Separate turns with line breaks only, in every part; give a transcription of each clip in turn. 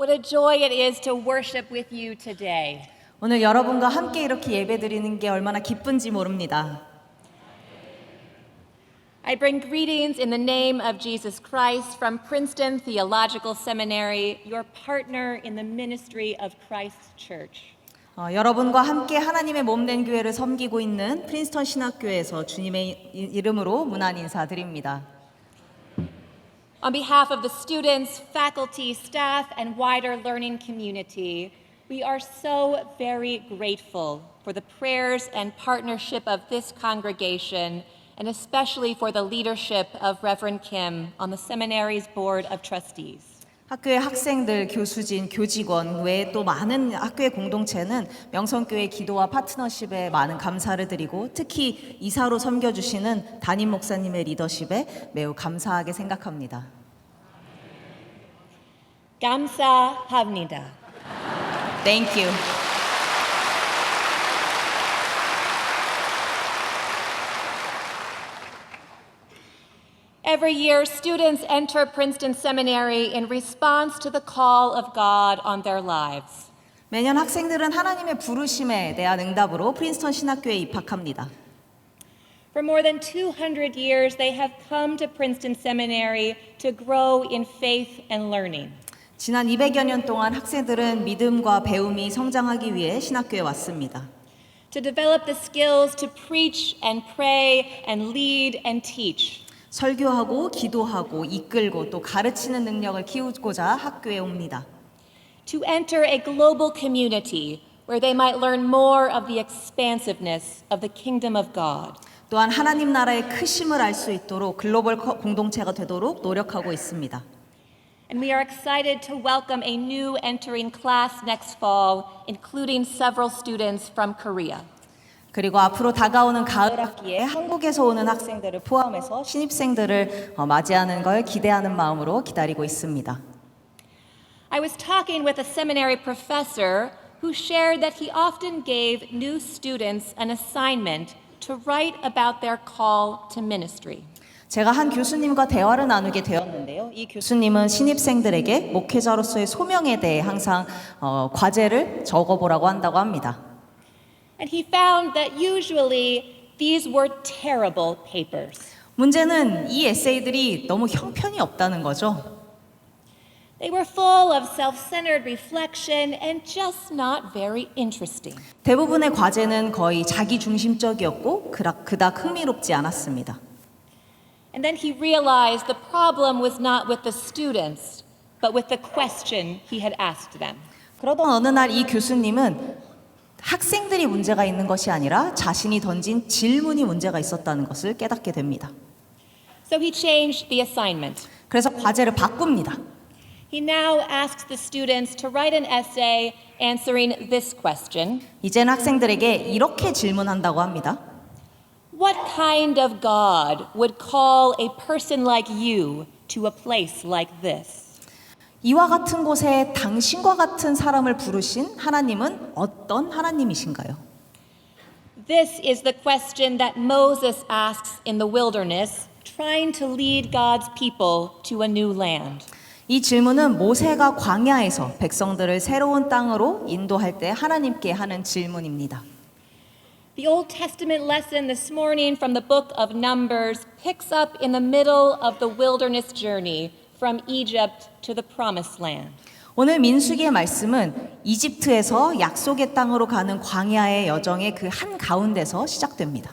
What a joy it is to worship with you today.
오늘 여러분과 함께 이렇게 예배드리는 게 얼마나 기쁜지 모릅니다.
I bring greetings in the name of Jesus Christ from Princeton Theological Seminary, your partner in the ministry of Christ's Church.
여러분과 함께 하나님의 몸된 교회를 섬기고 있는 프린스턴 신학교에서 주님의 이름으로 문안 인사드립니다.
On behalf of the students, faculty, staff, and wider learning community, we are so very grateful for the prayers and partnership of this congregation, and especially for the leadership of Reverend Kim on the seminary's board of trustees.
학교의 학생들, 교수진, 교직원 외에 또 많은 학교의 공동체는 명성교회 기도와 파트너십에 많은 감사를 드리고 특히 이사로 섬겨주시는 담임 목사님의 리더십에 매우 감사하게 생각합니다.
감사합니다.
Thank you.
Every year, students enter Princeton Seminary in response to the call of God on their lives.
매년 학생들은 하나님의 부르심에 대한 응답으로 프린스턴 신학교에 입학합니다.
For more than 200 years, they have come to Princeton Seminary to grow in faith and learning.
지난 200여 년 동안 학생들은 믿음과 배움이 성장하기 위해 신학교에 왔습니다.
To develop the skills to preach and pray and lead and teach.
설교하고 기도하고 이끌고 또 가르치는 능력을 키우고자 학교에 옵니다.
To enter a global community where they might learn more of the expansiveness of the kingdom of God.
또한 하나님 나라의 크심을 알 수 있도록 글로벌 공동체가 되도록 노력하고 있습니다.
And we are excited to welcome a new entering class next fall, including several students from Korea.
그리고 앞으로 다가오는 가을 학기에 한국에서 오는 학생들을 포함해서 신입생들을 맞이하는 걸 기대하는 마음으로 기다리고 있습니다.
I was talking with a seminary professor who shared that he often gave new students an assignment to write about their call to ministry.
제가 한 교수님과 대화를 나누게 되었는데요. 이 교수님은 신입생들에게 목회자로서의 소명에 대해 항상 과제를 적어보라고 한다고 합니다.
And he found that usually these were terrible papers.
문제는 이 에세이들이 너무 형편이 없다는 거죠.
They were full of self-centered reflection and just not very interesting.
대부분의 과제는 거의 자기 중심적이었고 그닥 흥미롭지 않았습니다.
And then he realized the problem was not with the students, but with the question he had asked them.
그러던 어느 날 이 교수님은 학생들이 문제가 있는 것이 아니라 자신이 던진 질문이 문제가 있었다는 것을 깨닫게 됩니다.
So he changed the assignment.
그래서 과제를 바꿉니다.
He now asks the students to write an essay answering this question.
이제는 학생들에게 이렇게 질문한다고 합니다.
What kind of God would call a person like you to a place like this?
이와 같은 곳에 당신과 같은 사람을 부르신 하나님은 어떤 하나님이신가요?
This is the question that Moses asks in the wilderness, trying to lead God's people to a new land.
이 질문은 모세가 광야에서 백성들을 새로운 땅으로 인도할 때 하나님께 하는 질문입니다.
The Old Testament lesson this morning from the book of Numbers picks up in the middle of the wilderness journey from Egypt to the promised land.
오늘 민수기의 말씀은 이집트에서 약속의 땅으로 가는 광야의 여정의 그 한 가운데서 시작됩니다.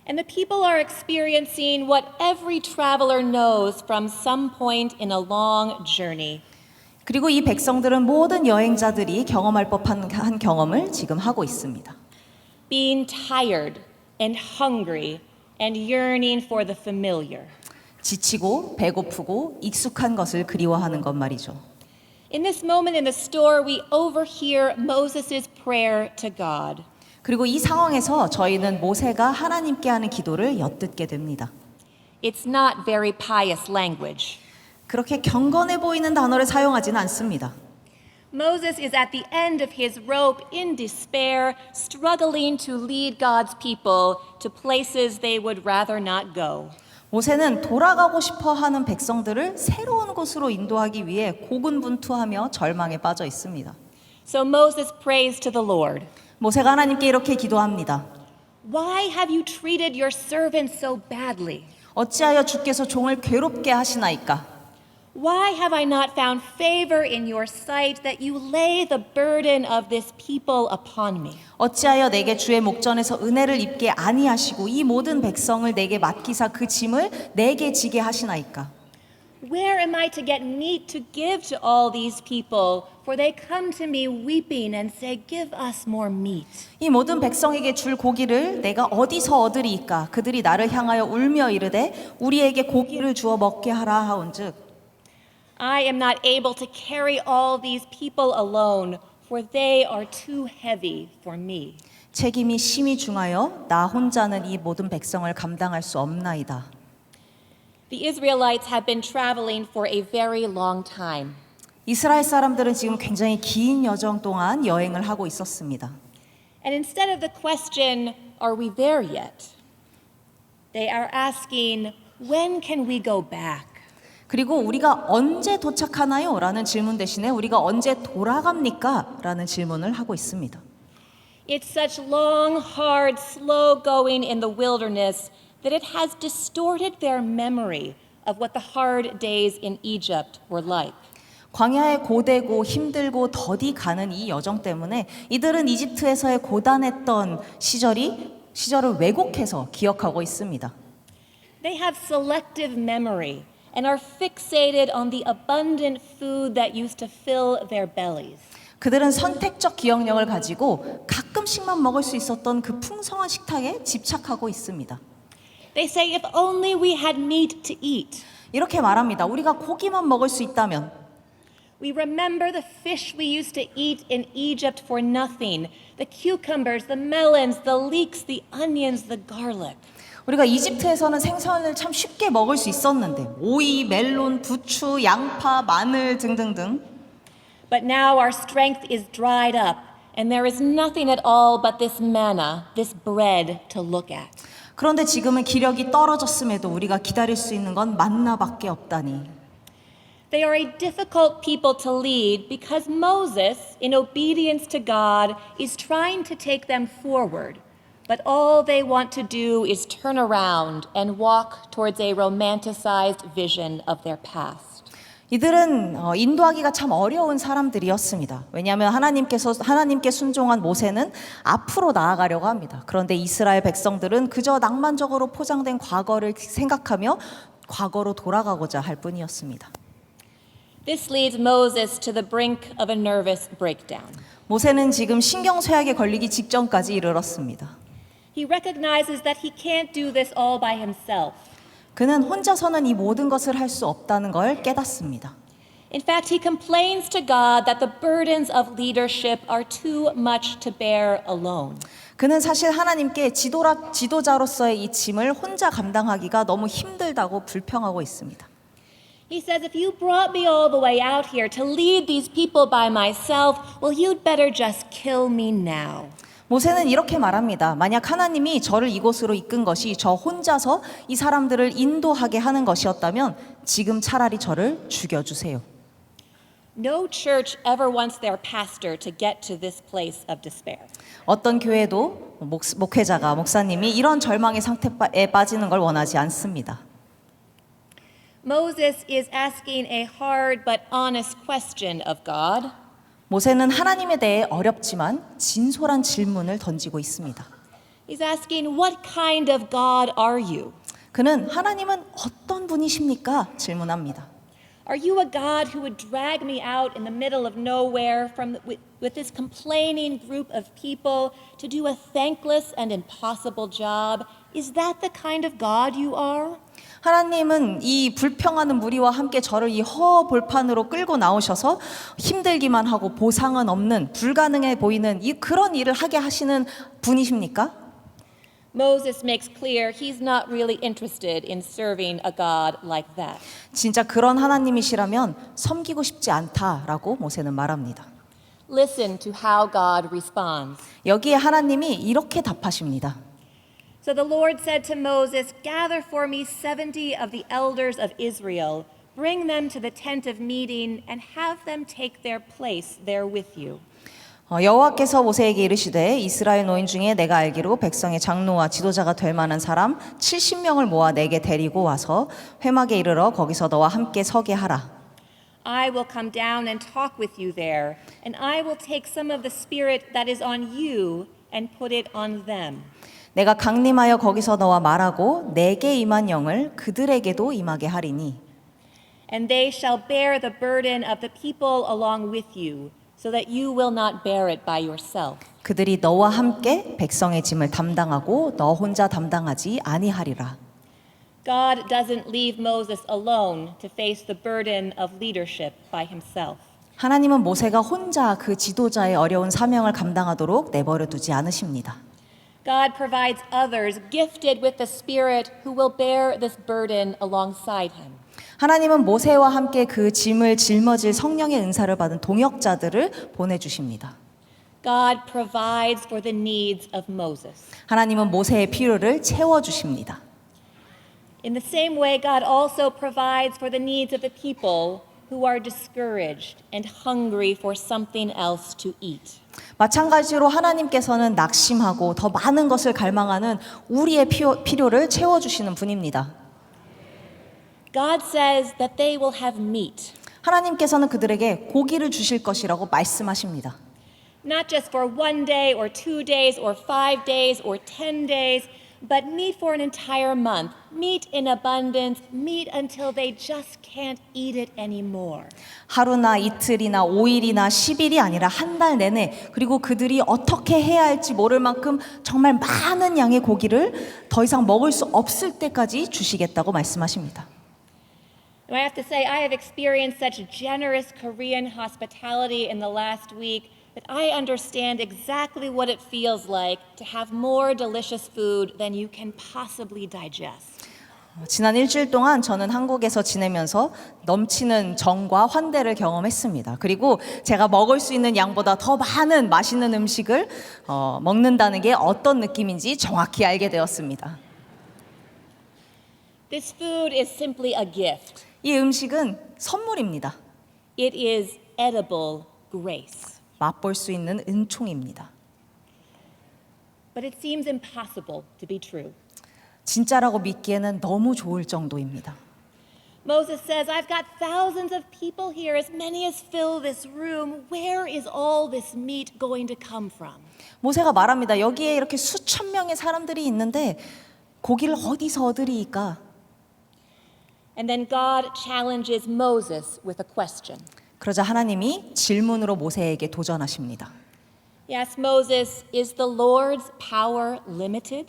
And the people are experiencing what every traveler knows from some point in a long journey.
그리고 이 백성들은 모든 여행자들이 경험할 법한 한 경험을 지금 하고 있습니다.
Being tired and hungry and yearning for the familiar.
지치고 배고프고 익숙한 것을 그리워하는 것 말이죠.
In this moment in the store, we overhear Moses' prayer to God.
그리고 이 상황에서 저희는 모세가 하나님께 하는 기도를 엿듣게 됩니다.
It's not very pious language.
그렇게 경건해 보이는 단어를 사용하지는 않습니다.
Moses is at the end of his rope in despair, struggling to lead God's people to places they would rather not go.
모세는 돌아가고 싶어 하는 백성들을 새로운 곳으로 인도하기 위해 고군분투하며 절망에 빠져 있습니다.
So Moses prays to the Lord.
모세가 하나님께 이렇게 기도합니다.
Why have you treated your servant so badly?
어찌하여 주께서 종을 괴롭게 하시나이까?
Why have I not found favor in your sight that you lay the burden of this people upon me?
어찌하여 내게 주의 목전에서 은혜를 입게 아니하시고 이 모든 백성을 내게 맡기사 그 짐을 내게 지게 하시나이까?
Where am I to get meat to give to all these people? For they come to me weeping and say, give us more meat.
이 모든 백성에게 줄 고기를 내가 어디서 얻으리이까? 그들이 나를 향하여 울며 이르되 우리에게 고기를 주어 먹게 하라 하온즉
I am not able to carry all these people alone, for they are too heavy for me.
책임이 심히 중하여 나 혼자는 이 모든 백성을 감당할 수 없나이다.
The Israelites have been traveling for a very long time.
이스라엘 사람들은 지금 굉장히 긴 여정 동안 여행을 하고 있었습니다.
And instead of the question, are we there yet? They are asking, when can we go back?
그리고 우리가 언제 도착하나요? 라는 질문 대신에 우리가 언제 돌아갑니까? 라는 질문을 하고 있습니다.
It's such long, hard, slow going in the wilderness that it has distorted their memory of what the hard days in Egypt were like.
광야에 고되고 힘들고 더디 가는 이 여정 때문에 이들은 이집트에서의 고단했던 시절을 왜곡해서 기억하고 있습니다.
They have selective memory and are fixated on the abundant food that used to fill their bellies.
그들은 선택적 기억력을 가지고 가끔씩만 먹을 수 있었던 그 풍성한 식탁에 집착하고 있습니다.
They say, if only we had meat to eat.
이렇게 말합니다. 우리가 고기만 먹을 수 있다면
We remember the fish we used to eat in Egypt for nothing, the cucumbers, the melons, the leeks, the onions, the garlic.
우리가 이집트에서는 생선을 참 쉽게 먹을 수 있었는데 오이, 멜론, 부추, 양파, 마늘 등등등.
But now our strength is dried up, and there is nothing at all but this manna, this bread to look at.
그런데 지금은 기력이 떨어졌음에도 우리가 기다릴 수 있는 건 만나밖에 없다니.
They are a difficult people to lead because Moses, in obedience to God, is trying to take them forward. But all they want to do is turn around and walk towards a romanticized vision of their past.
이들은 인도하기가 참 어려운 사람들이었습니다. 왜냐하면 하나님께 순종한 모세는 앞으로 나아가려고 합니다. 그런데 이스라엘 백성들은 그저 낭만적으로 포장된 과거를 생각하며 과거로 돌아가고자 할 뿐이었습니다.
This leads Moses to the brink of a nervous breakdown.
모세는 지금 신경쇠약에 걸리기 직전까지 이르렀습니다.
He recognizes that he can't do this all by himself.
그는 혼자서는 이 모든 것을 할 수 없다는 걸 깨닫습니다.
In fact, he complains to God that the burdens of leadership are too much to bear alone.
그는 사실 하나님께 지도자로서의 이 짐을 혼자 감당하기가 너무 힘들다고 불평하고 있습니다.
He says, if you brought me all the way out here to lead these people by myself, well, you'd better just kill me now.
모세는 이렇게 말합니다. 만약 하나님이 저를 이곳으로 이끈 것이 저 혼자서 이 사람들을 인도하게 하는 것이었다면 지금 차라리 저를 죽여주세요.
No church ever wants their pastor to get to this place of despair.
어떤 교회도 목회자가 목사님이 이런 절망의 상태에 빠지는 걸 원하지 않습니다.
Moses is asking a hard but honest question of God.
모세는 하나님에 대해 어렵지만 진솔한 질문을 던지고 있습니다.
He's asking, what kind of God are you?
그는 하나님은 어떤 분이십니까? 질문합니다.
Are you a God who would drag me out in the middle of nowhere with this complaining group of people to do a thankless and impossible job? Is that the kind of God you are?
하나님은 이 불평하는 무리와 함께 저를 이 허벌판으로 끌고 나오셔서 힘들기만 하고 보상은 없는 불가능해 보이는 그런 일을 하게 하시는 분이십니까?
Moses makes clear he's not really interested in serving a God like that.
진짜 그런 하나님이시라면 섬기고 싶지 않다라고 모세는 말합니다.
Listen to how God responds.
여기에 하나님이 이렇게 답하십니다.
So the Lord said to Moses, "Gather for me 70 of the elders of Israel, bring them to the tent of meeting, and have them take their place there with you."
여호와께서 모세에게 이르시되 이스라엘 노인 중에 내가 알기로 백성의 장로와 지도자가 될 만한 사람 70명을 모아 내게 데리고 와서 회막에 이르러 거기서 너와 함께 서게 하라.
I will come down and talk with you there, and I will take some of the spirit that is on you and put it on them.
내가 강림하여 거기서 너와 말하고 내게 임한 영을 그들에게도 임하게 하리니
And they shall bear the burden of the people along with you, so that you will not bear it by yourself.
그들이 너와 함께 백성의 짐을 담당하고 너 혼자 담당하지 아니하리라.
God doesn't leave Moses alone to face the burden of leadership by himself.
하나님은 모세가 혼자 그 지도자의 어려운 사명을 감당하도록 내버려 두지 않으십니다.
God provides others gifted with the Spirit who will bear this burden alongside him.
하나님은 모세와 함께 그 짐을 짊어질 성령의 은사를 받은 동역자들을 보내주십니다.
God provides for the needs of Moses.
하나님은 모세의 필요를 채워주십니다.
In the same way, God also provides for the needs of the people who are discouraged and hungry for something else to eat.
마찬가지로 하나님께서는 낙심하고 더 많은 것을 갈망하는 우리의 필요를 채워주시는 분입니다.
God says that they will have meat.
하나님께서는 그들에게 고기를 주실 것이라고 말씀하십니다.
Not just for 1 day or 2 days or 5 days or 10 days, but meat for an entire month, meat in abundance, meat until they just can't eat it anymore.
하루나 이틀이나 5일이나 10일이 아니라 한 달 내내 그리고 그들이 어떻게 해야 할지 모를 만큼 정말 많은 양의 고기를 더 이상 먹을 수 없을 때까지 주시겠다고 말씀하십니다.
Now, I have to say, I have experienced such generous Korean hospitality in the last week that I understand exactly what it feels like to have more delicious food than you can possibly digest.
지난 일주일 동안 저는 한국에서 지내면서 넘치는 정과 환대를 경험했습니다. 그리고 제가 먹을 수 있는 양보다 더 많은 맛있는 음식을 먹는다는 게 어떤 느낌인지 정확히 알게 되었습니다.
This food is simply a gift.
이 음식은 선물입니다.
It is edible grace.
맛볼 수 있는 은총입니다.
But it seems impossible to be true.
진짜라고 믿기에는 너무 좋을 정도입니다.
Moses says, "I've got thousands of people here, as many as fill this room. Where is all this meat going to come from?"
모세가 말합니다. 여기에 이렇게 수천 명의 사람들이 있는데 고기를 어디서 얻으리이까?
And then God challenges Moses with a question.
그러자 하나님이 질문으로 모세에게 도전하십니다.
He asks Moses, "Is the Lord's power limited?"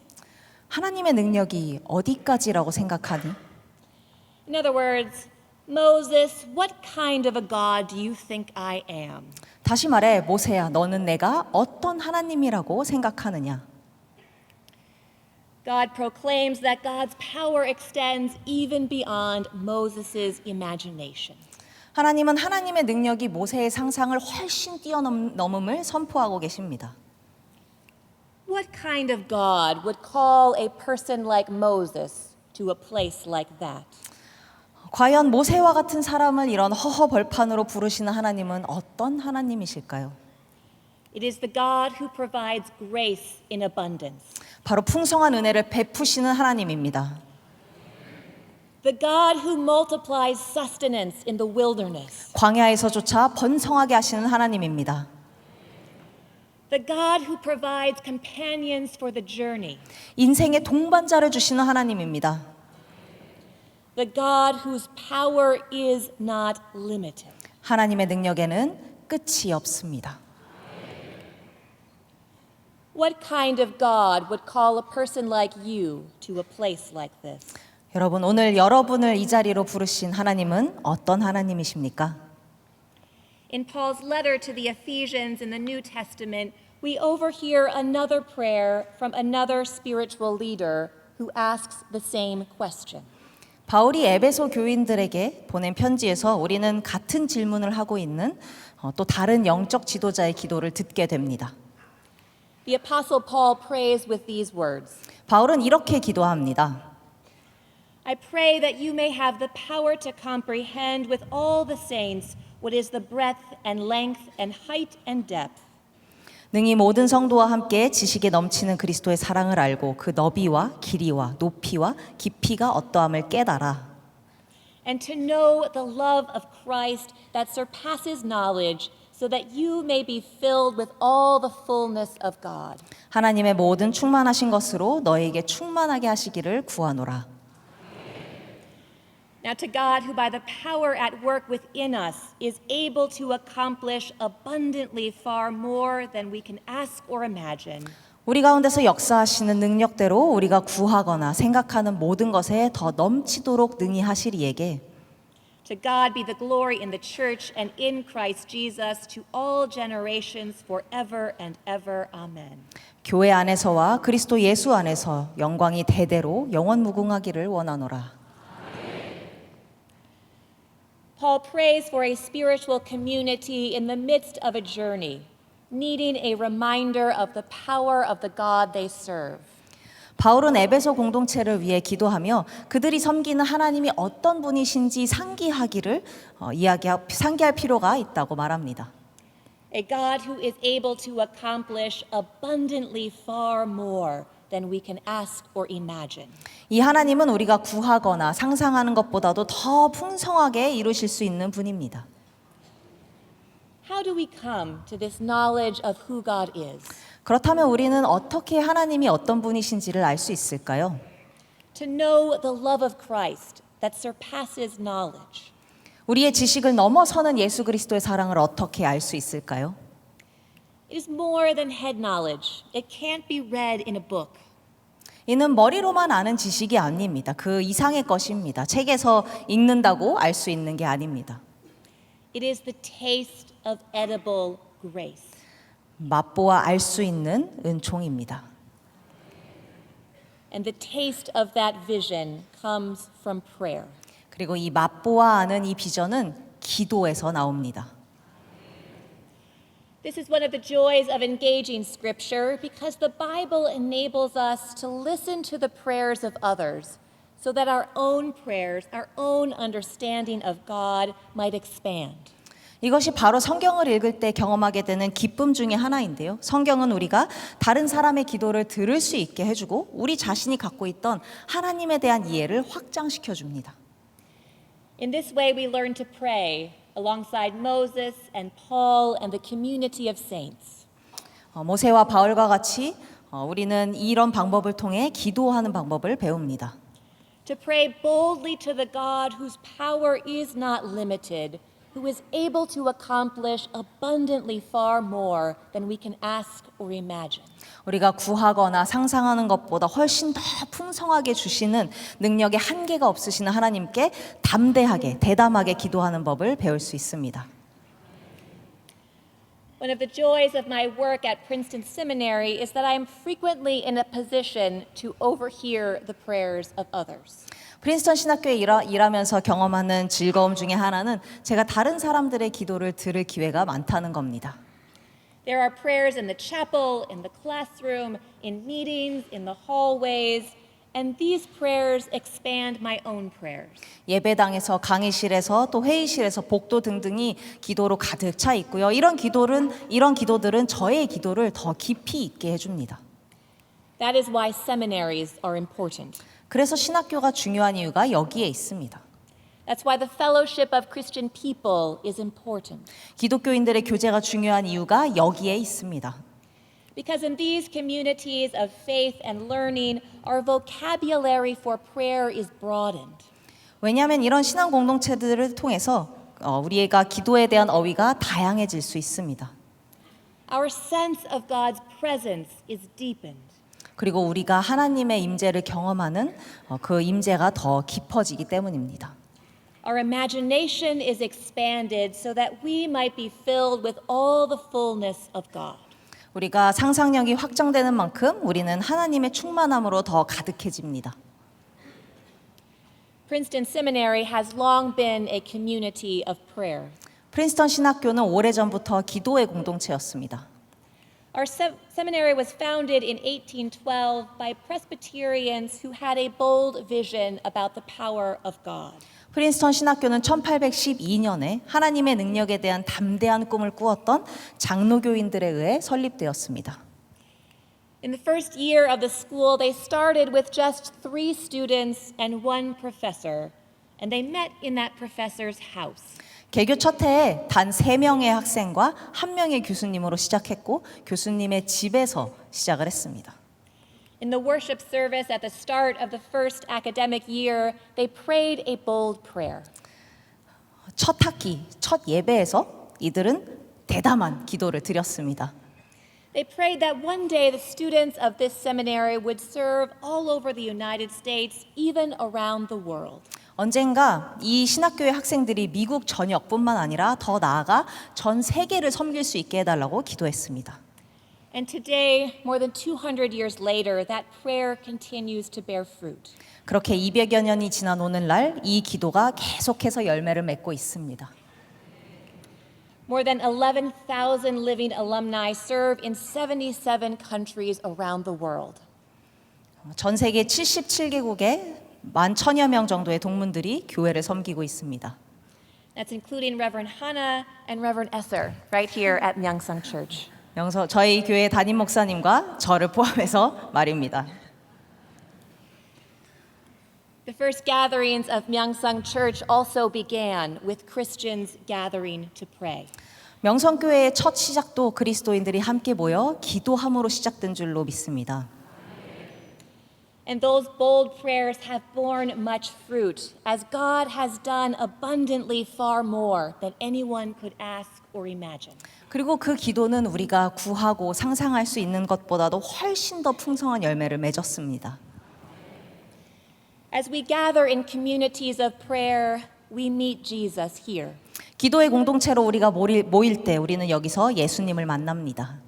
하나님의 능력이 어디까지라고 생각하니?
In other words, Moses, what kind of a God do you think I am?
다시 말해 모세야 너는 내가 어떤 하나님이라고 생각하느냐?
God proclaims that God's power extends even beyond Moses' imagination.
하나님은 하나님의 능력이 모세의 상상을 훨씬 뛰어넘음을 선포하고 계십니다.
What kind of God would call a person like Moses to a place like that?
과연 모세와 같은 사람을 이런 허허벌판으로 부르시는 하나님은 어떤 하나님이실까요?
It is the God who provides grace in abundance.
바로 풍성한 은혜를 베푸시는 하나님입니다.
The God who multiplies sustenance in the wilderness.
광야에서조차 번성하게 하시는 하나님입니다.
The God who provides companions for the journey.
인생의 동반자를 주시는 하나님입니다.
The God whose power is not limited.
하나님의 능력에는 끝이 없습니다.
What kind of God would call a person like you to a place like this?
여러분, 오늘 여러분을 이 자리로 부르신 하나님은 어떤 하나님이십니까?
In Paul's letter to the Ephesians in the New Testament, we overhear another prayer from another spiritual leader who asks the same question.
바울이 에베소 교인들에게 보낸 편지에서 우리는 같은 질문을 하고 있는 또 다른 영적 지도자의 기도를 듣게 됩니다.
The Apostle Paul prays with these words.
바울은 이렇게 기도합니다.
I pray that you may have the power to comprehend with all the saints what is the breadth and length and height and depth.
능히 모든 성도와 함께 지식에 넘치는 그리스도의 사랑을 알고 그 너비와 길이와 높이와 깊이가 어떠함을 깨달아.
And to know the love of Christ that surpasses knowledge, so that you may be filled with all the fullness of God.
하나님의 모든 충만하신 것으로 너에게 충만하게 하시기를 구하노라.
Now to God, who by the power at work within us is able to accomplish abundantly far more than we can ask or imagine.
우리 가운데서 역사하시는 능력대로 우리가 구하거나 생각하는 모든 것에 더 넘치도록 능히 하실 이에게
To God be the glory in the church and in Christ Jesus to all generations forever and ever. Amen.
교회 안에서와 그리스도 예수 안에서 영광이 대대로 영원 무궁하기를 원하노라.
Paul prays for a spiritual community in the midst of a journey, needing a reminder of the power of the God they serve.
바울은 에베소 공동체를 위해 기도하며 그들이 섬기는 하나님이 어떤 분이신지 상기할 필요가 있다고 말합니다.
A God who is able to accomplish abundantly far more than we can ask or imagine.
이 하나님은 우리가 구하거나 상상하는 것보다도 더 풍성하게 이루실 수 있는 분입니다.
How do we come to this knowledge of who God is?
그렇다면 우리는 어떻게 하나님이 어떤 분이신지를 알 수 있을까요?
To know the love of Christ that surpasses knowledge.
우리의 지식을 넘어서는 예수 그리스도의 사랑을 어떻게 알 수 있을까요?
It is more than head knowledge. It can't be read in a book.
이는 머리로만 아는 지식이 아닙니다. 그 이상의 것입니다. 책에서 읽는다고 알 수 있는 게 아닙니다.
It is the taste of edible grace.
맛보아 알 수 있는 은총입니다.
And the taste of that vision comes from prayer.
그리고 이 맛보아 아는 이 비전은 기도에서 나옵니다.
This is one of the joys of engaging Scripture because the Bible enables us to listen to the prayers of others so that our own prayers, our own understanding of God might expand.
이것이 바로 성경을 읽을 때 경험하게 되는 기쁨 중에 하나인데요. 성경은 우리가 다른 사람의 기도를 들을 수 있게 해주고 우리 자신이 갖고 있던 하나님에 대한 이해를 확장시켜 줍니다.
In this way, we learn to pray alongside Moses and Paul and the community of saints.
모세와 바울과 같이 우리는 이런 방법을 통해 기도하는 방법을 배웁니다.
To pray boldly to the God whose power is not limited, who is able to accomplish abundantly far more than we can ask or imagine.
우리가 구하거나 상상하는 것보다 훨씬 더 풍성하게 주시는 능력에 한계가 없으시는 하나님께 담대하게, 대담하게 기도하는 법을 배울 수 있습니다.
One of the joys of my work at Princeton Seminary is that I am frequently in a position to overhear the prayers of others.
프린스턴 신학교에 일하면서 경험하는 즐거움 중에 하나는 제가 다른 사람들의 기도를 들을 기회가 많다는 겁니다.
There are prayers in the chapel, in the classroom, in meetings, in the hallways, and these prayers expand my own prayers.
예배당에서 강의실에서 또 회의실에서 복도 등등이 기도로 가득 차 있고요. 이런 기도들은 저의 기도를 더 깊이 있게 해줍니다.
That is why seminaries are important.
그래서 신학교가 중요한 이유가 여기에 있습니다.
That's why the fellowship of Christian people is important.
기독교인들의 교제가 중요한 이유가 여기에 있습니다.
Because in these communities of faith and learning, our vocabulary for prayer is broadened.
왜냐하면 이런 신앙 공동체들을 통해서 우리가 기도에 대한 어휘가 다양해질 수 있습니다.
Our sense of God's presence is deepened.
그리고 우리가 하나님의 임재를 경험하는 그 임재가 더 깊어지기 때문입니다.
Our imagination is expanded so that we might be filled with all the fullness of God.
우리가 상상력이 확장되는 만큼 우리는 하나님의 충만함으로 더 가득해집니다.
Princeton Seminary has long been a community of prayer.
프린스턴 신학교는 오래전부터 기도의 공동체였습니다.
Our seminary was founded in 1812 by Presbyterians who had a bold vision about the power of God.
프린스턴 신학교는 1812년에 하나님의 능력에 대한 담대한 꿈을 꾸었던 장로교인들에 의해 설립되었습니다.
In the first year of the school, they started with just 3 students and 1 professor, and they met in that professor's house.
개교 첫 해에 단 3명의 학생과 1명의 교수님으로 시작했고 교수님의 집에서 시작을 했습니다.
In the worship service at the start of the first academic year, they prayed a bold prayer.
첫 학기, 첫 예배에서 이들은 대담한 기도를 드렸습니다.
They prayed that one day the students of this seminary would serve all over the United States, even around the world.
언젠가 이 신학교의 학생들이 미국 전역뿐만 아니라 더 나아가 전 세계를 섬길 수 있게 해달라고 기도했습니다.
And today, more than 200 years later, that prayer continues to bear fruit.
그렇게 200여 년이 지난 오늘날 이 기도가 계속해서 열매를 맺고 있습니다.
More than 11,000 living alumni serve in 77 countries around the world.
전 세계 77개국에 11,000여 명 정도의 동문들이 교회를 섬기고 있습니다.
That's including Reverend Hannah and Reverend Esser right here at Myeongsang Church.
저희 교회 담임 목사님과 저를 포함해서 말입니다.
The first gatherings of Myeongsang Church also began with Christians gathering to pray.
명성교회의 첫 시작도 그리스도인들이 함께 모여 기도함으로 시작된 줄로 믿습니다.
And those bold prayers have borne much fruit, as God has done abundantly far more than anyone could ask or imagine.
그리고 그 기도는 우리가 구하고 상상할 수 있는 것보다도 훨씬 더 풍성한 열매를 맺었습니다.
As we gather in communities of prayer, we meet Jesus here.
기도의 공동체로 우리가 모일 때 우리는 여기서 예수님을 만납니다.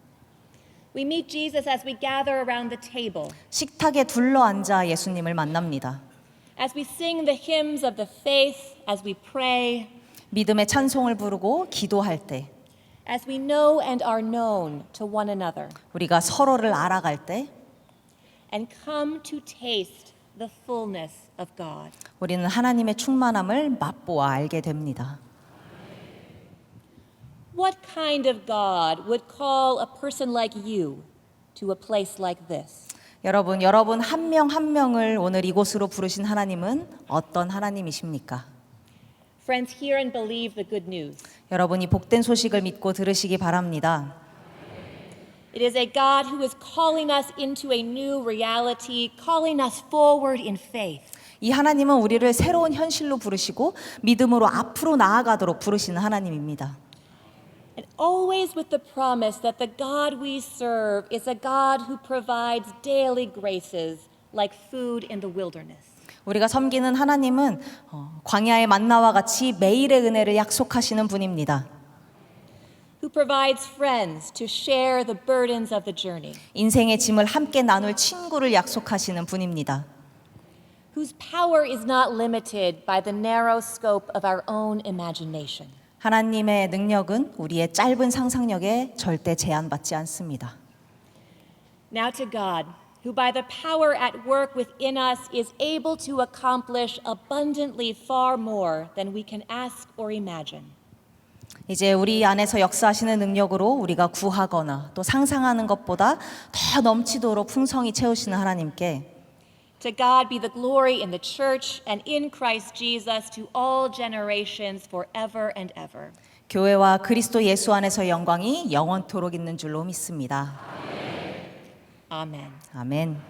We meet Jesus as we gather around the table.
식탁에 둘러앉아 예수님을 만납니다.
As we sing the hymns of the faith, as we pray,
믿음의 찬송을 부르고 기도할 때,
as we know and are known to one another,
우리가 서로를 알아갈 때,
and come to taste the fullness of God.
우리는 하나님의 충만함을 맛보아 알게 됩니다.
What kind of God would call a person like you to a place like this?
여러분 한 명 한 명을 오늘 이곳으로 부르신 하나님은 어떤 하나님이십니까?
Friends, hear and believe the good news.
여러분이 복된 소식을 믿고 들으시기 바랍니다.
It is a God who is calling us into a new reality, calling us forward in faith.
이 하나님은 우리를 새로운 현실로 부르시고 믿음으로 앞으로 나아가도록 부르시는 하나님입니다.
And always with the promise that the God we serve is a God who provides daily graces like food in the wilderness.
우리가 섬기는 하나님은 광야의 만나와 같이 매일의 은혜를 약속하시는 분입니다.
Who provides friends to share the burdens of the journey.
인생의 짐을 함께 나눌 친구를 약속하시는 분입니다.
Whose power is not limited by the narrow scope of our own imagination.
하나님의 능력은 우리의 짧은 상상력에 절대 제한받지 않습니다.
Now to God, who by the power at work within us is able to accomplish abundantly far more than we can ask or imagine.
이제 우리 안에서 역사하시는 능력으로 우리가 구하거나 또 상상하는 것보다 더 넘치도록 풍성히 채우시는 하나님께
To God be the glory in the church and in Christ Jesus to all generations forever and ever.
교회와 그리스도 예수 안에서의 영광이 영원토록 있는 줄로 믿습니다.
Amen.
아멘.